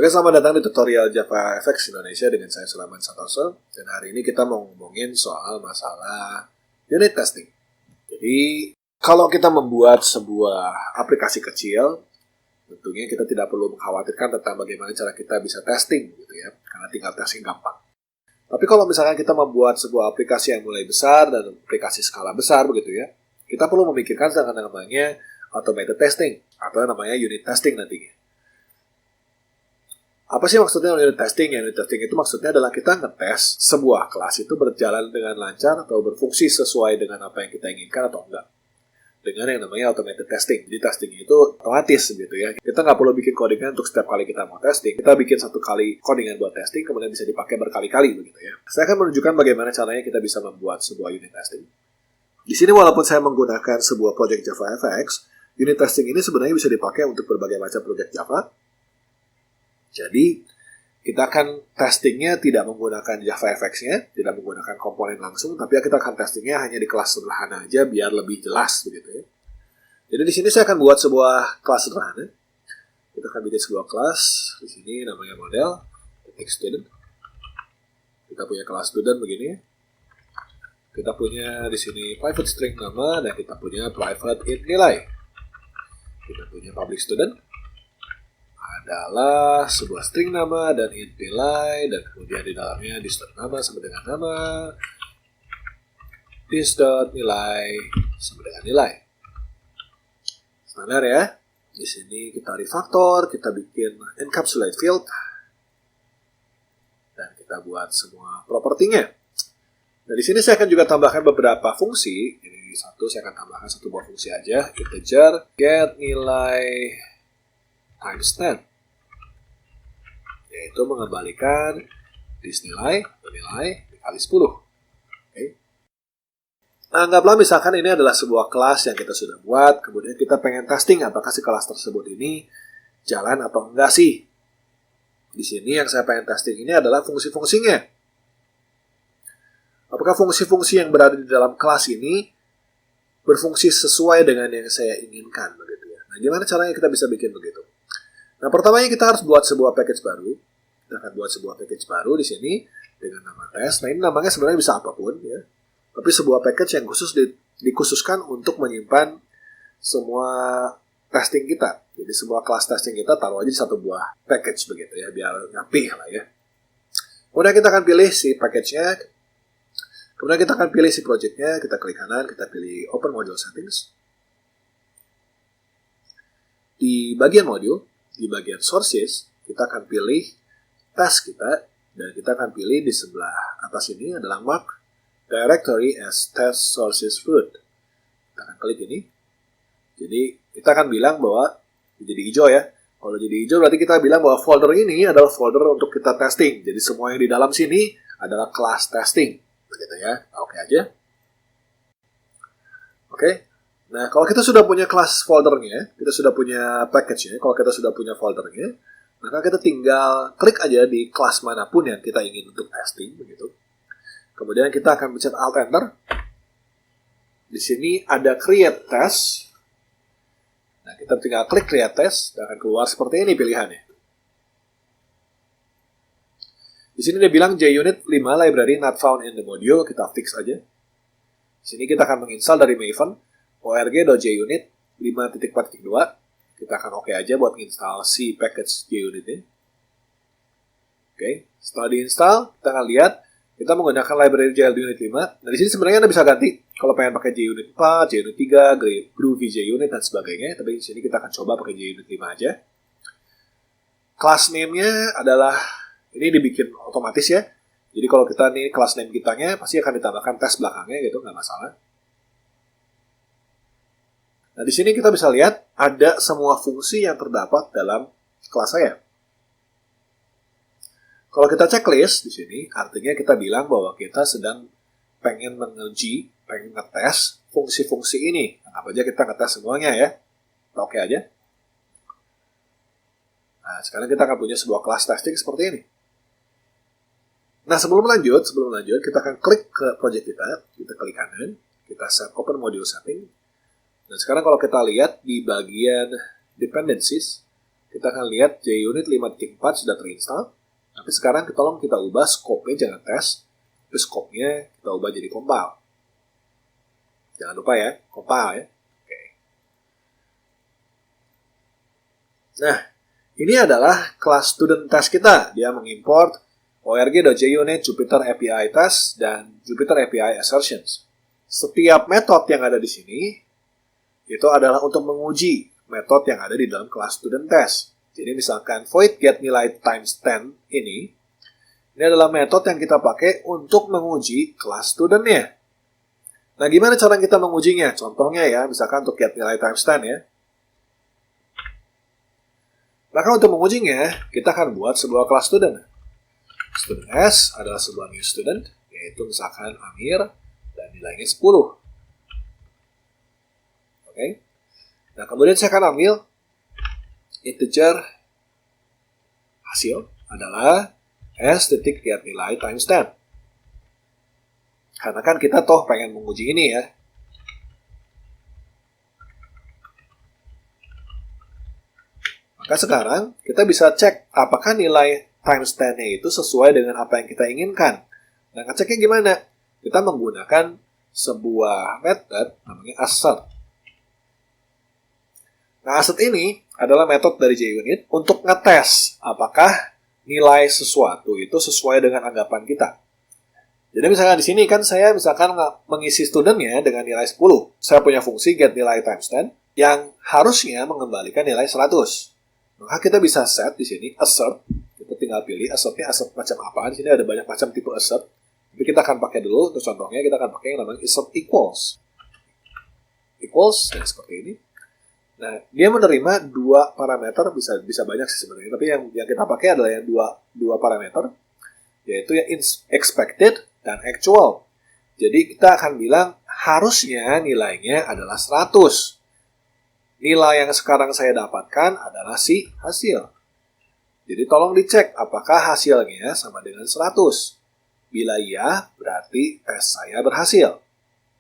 Oke, selamat datang di tutorial JavaFX Indonesia dengan saya Sulaiman Santoso. Dan hari ini kita mau ngomongin soal masalah unit testing. Jadi, kalau kita membuat sebuah aplikasi kecil, tentunya kita tidak perlu mengkhawatirkan tentang bagaimana cara kita bisa testing, gitu ya, karena tinggal testing gampang. Tapi kalau misalnya kita membuat sebuah aplikasi yang mulai besar dan aplikasi skala besar, begitu ya, kita perlu memikirkan tentang namanya automated testing atau namanya unit testing nantinya. Apa sih maksudnya unit testing? Unit testing itu maksudnya adalah kita ngetes sebuah kelas itu berjalan dengan lancar atau berfungsi sesuai dengan apa yang kita inginkan atau enggak. Dengan yang namanya automated testing. Jadi testing itu otomatis gitu ya. Kita nggak perlu bikin codingan untuk setiap kali kita mau testing. Kita bikin satu kali codingan buat testing, kemudian bisa dipakai berkali-kali begitu ya. Saya akan menunjukkan bagaimana caranya kita bisa membuat sebuah unit testing. Di sini walaupun saya menggunakan sebuah project JavaFX, unit testing ini sebenarnya bisa dipakai untuk berbagai macam project Java. Jadi, kita akan testingnya tidak menggunakan JavaFX-nya, tidak menggunakan komponen langsung, tapi kita akan testingnya hanya di kelas sederhana aja biar lebih jelas begitu ya. Jadi di sini saya akan buat sebuah kelas sederhana. Kita akan bikin sebuah kelas, di sini namanya model, titik student. Kita punya kelas student begini. Kita punya di sini private string nama dan kita punya private int nilai. Kita punya public student adalah sebuah string nama dan int nilai, dan kemudian di dalamnya this.nama sama dengan nama, this.nilai sama dengan nilai. Standar ya. Di sini kita refactor, kita bikin encapsulate field, dan kita buat semua propertinya. Nah, di sini saya akan juga tambahkan beberapa fungsi. Ini satu, saya akan tambahkan satu buah fungsi aja, integer get nilai times 10. Yaitu mengembalikan this nilai dikali 10. Okay. Nah, anggaplah misalkan ini adalah sebuah kelas yang kita sudah buat, kemudian kita pengen testing apakah si kelas tersebut ini jalan atau enggak sih. Di sini yang saya pengen testing ini adalah fungsi-fungsinya. Apakah fungsi-fungsi yang berada di dalam kelas ini berfungsi sesuai dengan yang saya inginkan begitu ya. Nah, gimana caranya kita bisa bikin begitu? Nah, pertamanya kita harus buat sebuah package baru. Kita akan buat sebuah package baru di sini dengan nama test. Nah, ini namanya sebenarnya bisa apapun ya. Tapi sebuah package yang khusus dikhususkan untuk menyimpan semua testing kita. Jadi sebuah kelas testing kita taruh aja di satu buah package begitu ya, biar rapih lah ya. Kemudian kita akan pilih si package-nya. Kemudian kita akan pilih si project-nya, kita klik kanan, kita pilih Open Module Settings. Di bagian module, di bagian sources, kita akan pilih task kita, dan kita akan pilih di sebelah atas ini adalah mark directory as test sources root. Kita akan klik ini. Jadi kita akan bilang bahwa jadi hijau ya. Kalau jadi hijau berarti kita bilang bahwa folder ini adalah folder untuk kita testing. Jadi semua yang di dalam sini adalah kelas testing. Begitu ya. Oke aja. Oke. Nah, kalau kita sudah punya kelas foldernya, kita sudah punya package-nya, kalau kita sudah punya foldernya, maka kita tinggal klik aja di kelas manapun yang kita ingin untuk testing, begitu. Kemudian kita akan pencet Alt Enter. Di sini ada Create Test. Nah, kita tinggal klik Create Test, dan akan keluar seperti ini pilihannya. Di sini dia bilang JUnit 5 library not found in the module, kita fix aja. Di sini kita akan menginstal dari Maven. org.junit 5.4.2. Kita akan oke aja buat install si package JUnit ini. Oke, setelah diinstal, kita akan lihat kita menggunakan library JUnit 5. Nah, di sini sebenarnya Anda bisa ganti kalau pengen pakai JUnit 4, JUnit 3, Groovy JUnit dan sebagainya, tapi di sini kita akan coba pakai JUnit 5 aja. Class name-nya adalah ini dibikin otomatis ya. Jadi kalau kita nih class name kitanya pasti akan ditambahkan tes belakangnya gitu, nggak masalah. Nah, di sini kita bisa lihat ada semua fungsi yang terdapat dalam kelas saya. Kalau kita checklist di sini, artinya kita bilang bahwa kita sedang pengen menguji, pengen ngetes fungsi-fungsi ini. Anggap aja kita ngetes semuanya ya. Oke aja. Nah, sekarang kita akan punya sebuah kelas testing seperti ini. Nah, sebelum lanjut, kita akan klik ke project kita klik kanan, kita set Open Module Setting. Dan sekarang kalau kita lihat di bagian Dependencies, kita akan lihat JUnit 5.4 sudah terinstall. Tapi sekarang tolong kita ubah scope-nya, jangan test, tapi scope-nya kita ubah jadi compile. Jangan lupa ya, compile ya. Oke. Nah, ini adalah kelas student test kita. Dia mengimport org.junit, Jupyter API Test, dan Jupyter API Assertions. Setiap metode yang ada di sini itu adalah untuk menguji metode yang ada di dalam kelas student test. Jadi misalkan void get nilai times 10 ini adalah metode yang kita pakai untuk menguji kelas studentnya. Nah, gimana cara kita mengujinya? Contohnya ya, misalkan untuk get nilai times 10 ya. Maka untuk mengujinya, kita akan buat sebuah kelas student. Student S adalah sebuah new student, yaitu misalkan Amir, dan nilainya 10. Oke. Nah, kemudian saya akan ambil integer hasil adalah S titik get nilai times 10. Karena kan kita toh pengen menguji ini ya. Maka sekarang kita bisa cek apakah nilai times 10-nya itu sesuai dengan apa yang kita inginkan. Nah, ngeceknya gimana? Kita menggunakan sebuah method namanya assert. Nah, assert ini adalah metode dari JUnit untuk ngetes apakah nilai sesuatu itu sesuai dengan anggapan kita. Jadi misalkan di sini kan saya misalkan mengisi studentnya dengan nilai 10. Saya punya fungsi get nilai times 10 yang harusnya mengembalikan nilai 100. Maka kita bisa set di sini assert. Kita tinggal pilih assertnya assert macam apa. Di sini ada banyak macam tipe assert. Tapi kita akan pakai dulu untuk contohnya kita akan pakai yang namanya assert equals. Equals dan seperti ini. Nah, dia menerima dua parameter, bisa banyak sih sebenarnya, tapi yang kita pakai adalah yang dua parameter, yaitu yang expected dan actual. Jadi kita akan bilang harusnya nilainya adalah 100. Nilai yang sekarang saya dapatkan adalah si hasil. Jadi tolong dicek apakah hasilnya sama dengan 100. Bila iya, berarti tes saya berhasil.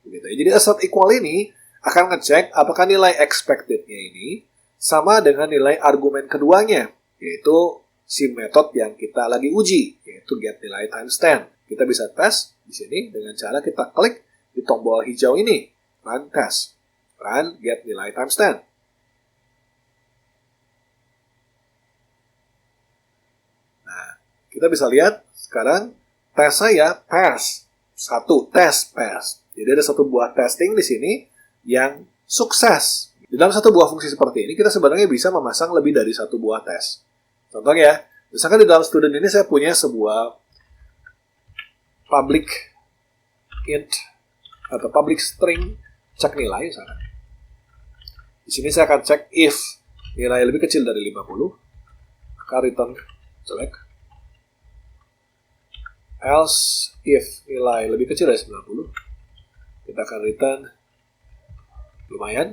Begitu ya. Jadi assert equal ini akan ngecek apakah nilai expected-nya ini sama dengan nilai argumen keduanya, yaitu si metode yang kita lagi uji, yaitu get nilai times 10. Kita bisa tes di sini dengan cara kita klik di tombol hijau ini, run test, run get nilai times 10. Nah, kita bisa lihat sekarang tes saya pass, satu tes pass. Jadi ada satu buah testing di sini yang sukses. Di dalam satu buah fungsi seperti ini, kita sebenarnya bisa memasang lebih dari satu buah tes. Contohnya, misalkan di dalam student ini saya punya sebuah public int atau public string cek nilai misalkan. Di sini saya akan cek if nilai lebih kecil dari 50, maka return jelek. Else if nilai lebih kecil dari 90, kita akan return lumayan.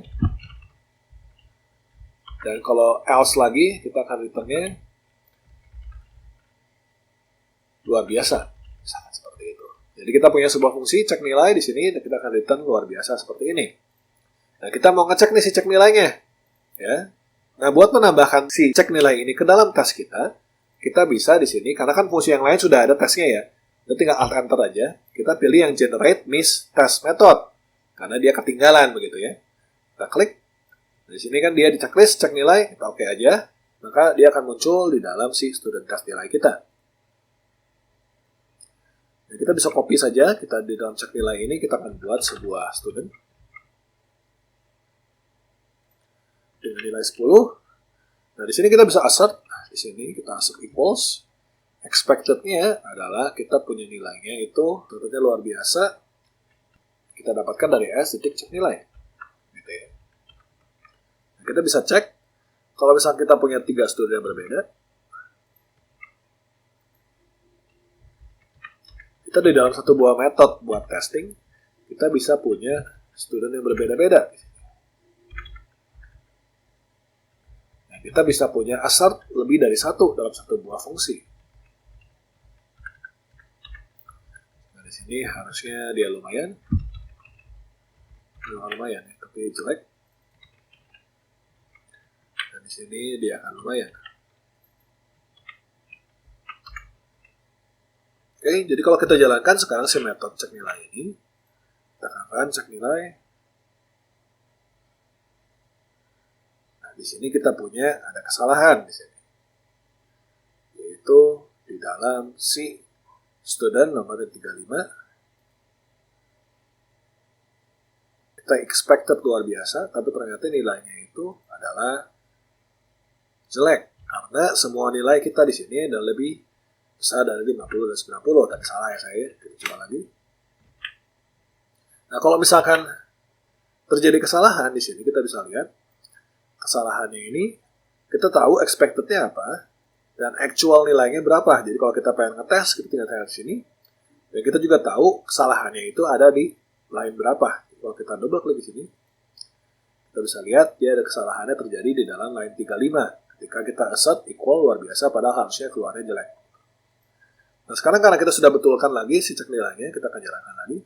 Dan kalau else lagi, kita akan returnnya luar biasa. Sangat seperti itu. Jadi kita punya sebuah fungsi cek nilai di sini, dan kita akan return luar biasa seperti ini. Nah, kita mau ngecek nih si cek nilainya. Ya. Nah, buat menambahkan si cek nilai ini ke dalam tes kita bisa di sini, karena kan fungsi yang lain sudah ada tesnya ya. Kita tinggal Alt-Enter aja. Kita pilih yang generate miss test method. Karena dia ketinggalan begitu ya. Kita klik. Di sini kan dia di checklist, cek nilai, kita oke aja. Maka dia akan muncul di dalam si student test nilai kita. Nah, kita bisa copy saja, kita di dalam cek nilai ini kita akan buat sebuah student. Dengan nilai 10. Nah, di sini kita bisa assert. Di sini kita assert equals. Expected-nya adalah kita punya nilainya itu tentunya luar biasa. Kita dapatkan dari S titik cek nilai. Gitu ya. Nah, kita bisa cek kalau misalnya kita punya 3 student yang berbeda. Kita di dalam satu buah metode buat testing, kita bisa punya student yang berbeda-beda. Nah, kita bisa punya assert lebih dari satu dalam satu buah fungsi. Di sini harusnya dia lumayan ya, tapi jelek. Dan di sini dia akan lumayan. Oke, jadi kalau kita jalankan sekarang si metode cek nilai ini, kita akan run cek nilai. Nah, di sini kita punya ada kesalahan di sini, yaitu di dalam si student nomor 35. Kita expected luar biasa, tapi ternyata nilainya itu adalah jelek karena semua nilai kita di sini adalah lebih besar dari 50 dan 90. Tadi salah ya saya, kita coba lagi. Nah, kalau misalkan terjadi kesalahan di sini, kita bisa lihat kesalahannya ini, kita tahu expected-nya apa dan actual nilainya berapa. Jadi kalau kita pengen ngetes, kita tinggal tanya di sini. Dan kita juga tahu kesalahannya itu ada di line berapa. Kalau kita double klik di sini, kita bisa lihat dia ada kesalahannya terjadi di dalam line 35. Ketika kita assert equal luar biasa, padahal harusnya keluarnya jelek. Nah, sekarang karena kita sudah betulkan lagi si cek nilainya, kita akan jalankan lagi.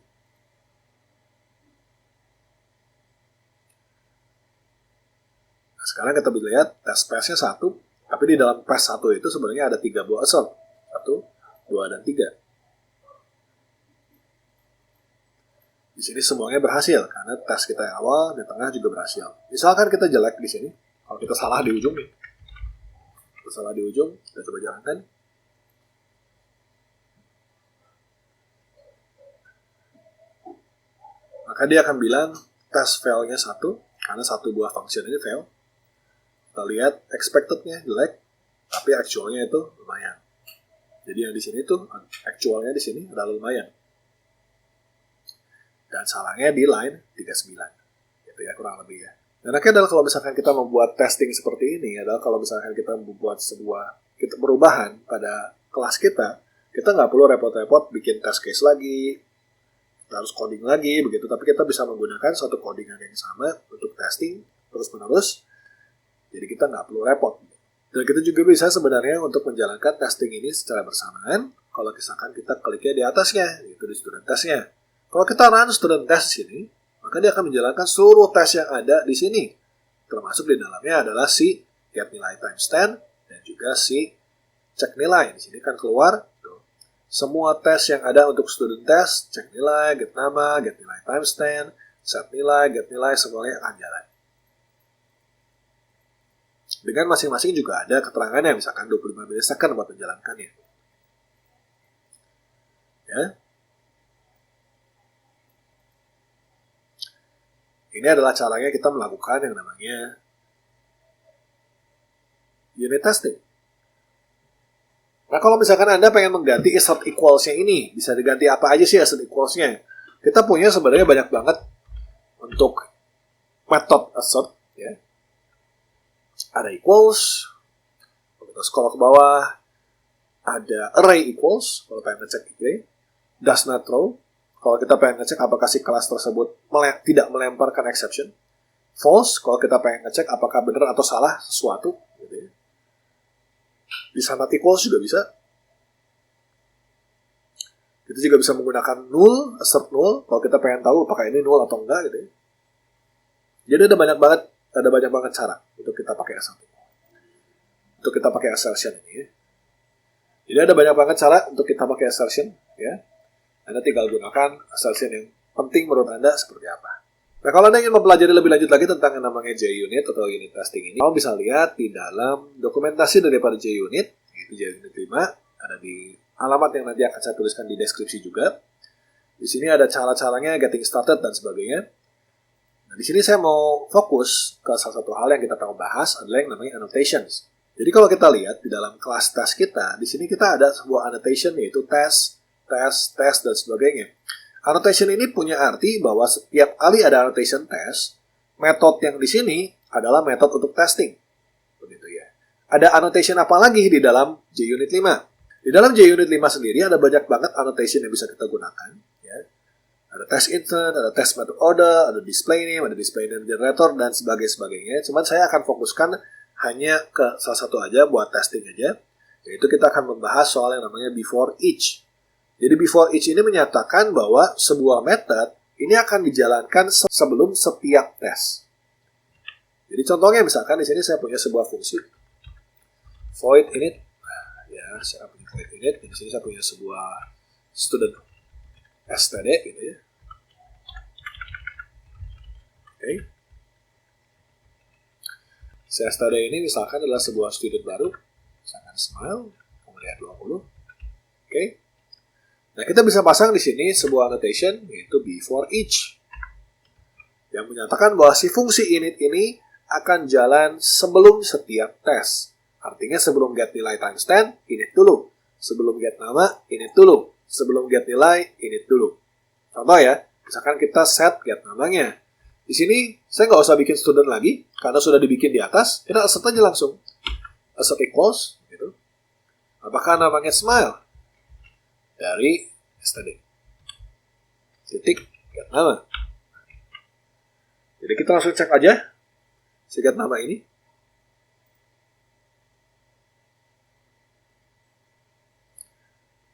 Nah, sekarang kita bisa lihat test pass-nya 1, tapi di dalam pass 1 itu sebenarnya ada 3 buah assert. 1, 2, dan 3. Di sini semuanya berhasil karena tes kita yang awal di tengah juga berhasil. Misalkan kita jelek di sini, kalau kita salah di ujung nih, kita salah di ujung, kita coba jalankan. Maka dia akan bilang tes fail-nya 1 karena 1 buah function ini fail. Kita lihat expected-nya jelek, tapi actual-nya itu lumayan. Jadi yang di sini tuh actual-nya di sini adalah lumayan. Dan salahnya di line 39. Gitu ya, kurang lebih ya. Dan akhirnya adalah kalau misalkan kita membuat testing seperti ini, adalah kalau misalkan kita membuat sebuah perubahan pada kelas kita nggak perlu repot-repot bikin test case lagi, kita harus coding lagi, begitu. Tapi kita bisa menggunakan satu codingan yang sama untuk testing terus-menerus. Jadi kita nggak perlu repot. Dan kita juga bisa sebenarnya untuk menjalankan testing ini secara bersamaan, kalau misalkan kita kliknya di atasnya, yaitu di student test-nya. Kalau kita run student test di sini, maka dia akan menjalankan seluruh tes yang ada di sini. Termasuk di dalamnya adalah si get nilai times 10 dan juga si cek nilai. Di sini kan keluar tuh, semua tes yang ada untuk student test, cek nilai, get nama, get nilai times 10, set nilai, get nilai, semuanya akan jalan. Dengan masing-masing juga ada keterangannya, misalkan 25 milisecond buat menjalankannya. Ya. Ini adalah caranya kita melakukan yang namanya unit testing. Nah, kalau misalkan Anda pengen mengganti assert equals-nya ini, bisa diganti apa aja sih assert equals-nya? Kita punya sebenarnya banyak banget untuk metode assert. Ya. Ada equals, kalau kita scroll ke bawah, ada array equals, kalau pengen ngecek array, does not throw, kalau kita pengen ngecek apakah si kelas tersebut tidak melemparkan exception. False, kalau kita pengen ngecek apakah benar atau salah sesuatu. Gitu ya. Bisa not equals juga bisa. Kita juga bisa menggunakan null, assert null, kalau kita pengen tahu apakah ini null atau enggak. Gitu ya. Jadi ada banyak banget cara untuk kita pakai assert. Untuk kita pakai assertion ini. Ya. Jadi ada banyak banget cara untuk kita pakai assertion. Ya. Anda tinggal gunakan assertion yang penting menurut Anda seperti apa. Nah, kalau Anda ingin mempelajari lebih lanjut lagi tentang yang namanya JUnit atau unit testing ini, kamu bisa lihat di dalam dokumentasi daripada JUnit, yaitu JUnit 5, ada di alamat yang nanti akan saya tuliskan di deskripsi juga. Di sini ada cara-caranya, getting started, dan sebagainya. Nah, di sini saya mau fokus ke salah satu hal yang kita akan bahas adalah yang namanya annotations. Jadi kalau kita lihat di dalam kelas tes kita, di sini kita ada sebuah annotation yaitu tes, dan sebagainya. Annotation ini punya arti bahwa setiap kali ada annotation test, metode yang di sini adalah metode untuk testing. Begitu ya. Ada annotation apa lagi di dalam JUnit 5? Di dalam JUnit 5 sendiri ada banyak banget annotation yang bisa kita gunakan. Ya. Ada test intent, ada test method order, ada display name, ada display name generator, dan sebagainya. Cuman saya akan fokuskan hanya ke salah satu aja buat testing aja. Yaitu kita akan membahas soal yang namanya before each. Jadi before each ini menyatakan bahwa sebuah method ini akan dijalankan sebelum setiap tes. Jadi contohnya misalkan di sini saya punya sebuah fungsi void init. Ya, saya punya void init. Di sini saya punya sebuah student std gitu ya. Oke. Si std ini misalkan adalah sebuah student baru, misalkan smile, kemudian 20. Oke. Nah, kita bisa pasang di sini sebuah annotation yaitu before each yang menyatakan bahwa si fungsi init ini akan jalan sebelum setiap tes. Artinya sebelum get nilai times 10, init dulu. Sebelum get nama, init dulu. Sebelum get nilai, init dulu. Contoh ya, misalkan kita set get namanya. Di sini saya nggak usah bikin student lagi karena sudah dibikin di atas. Kita set aja langsung. Set equals gitu. Apakah namanya smile? Dari std. Titik get nama. Jadi kita langsung cek aja si get nama ini.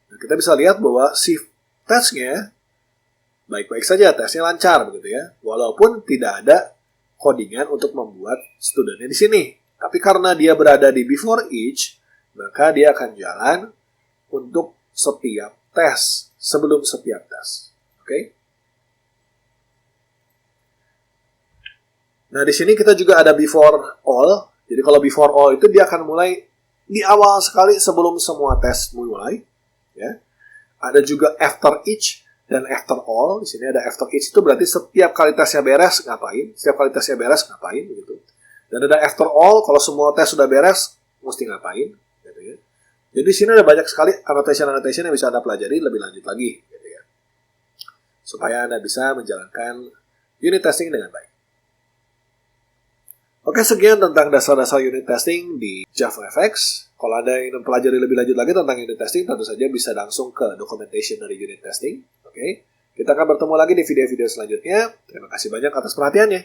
Nah, kita bisa lihat bahwa si tesnya baik-baik saja, tesnya lancar begitu ya. Walaupun tidak ada codingan untuk membuat studentnya di sini. Tapi karena dia berada di before each, maka dia akan jalan untuk setiap tes, sebelum setiap tes. Oke? Nah, di sini kita juga ada before all. Jadi kalau before all itu dia akan mulai di awal sekali sebelum semua tes mulai, ya. Ada juga after each dan after all. Di sini ada after each itu berarti setiap kali tesnya beres ngapain, setiap kali tesnya beres ngapain begitu. Dan ada after all kalau semua tes sudah beres mesti ngapain, gitu ya. Jadi di sini ada banyak sekali annotation yang bisa Anda pelajari lebih lanjut lagi, gitu ya. Supaya Anda bisa menjalankan unit testing dengan baik. Oke, sekian tentang dasar-dasar unit testing di JavaFX. Kalau Anda ingin mempelajari lebih lanjut lagi tentang unit testing, tentu saja bisa langsung ke documentation dari unit testing. Oke, kita akan bertemu lagi di video-video selanjutnya. Terima kasih banyak atas perhatiannya.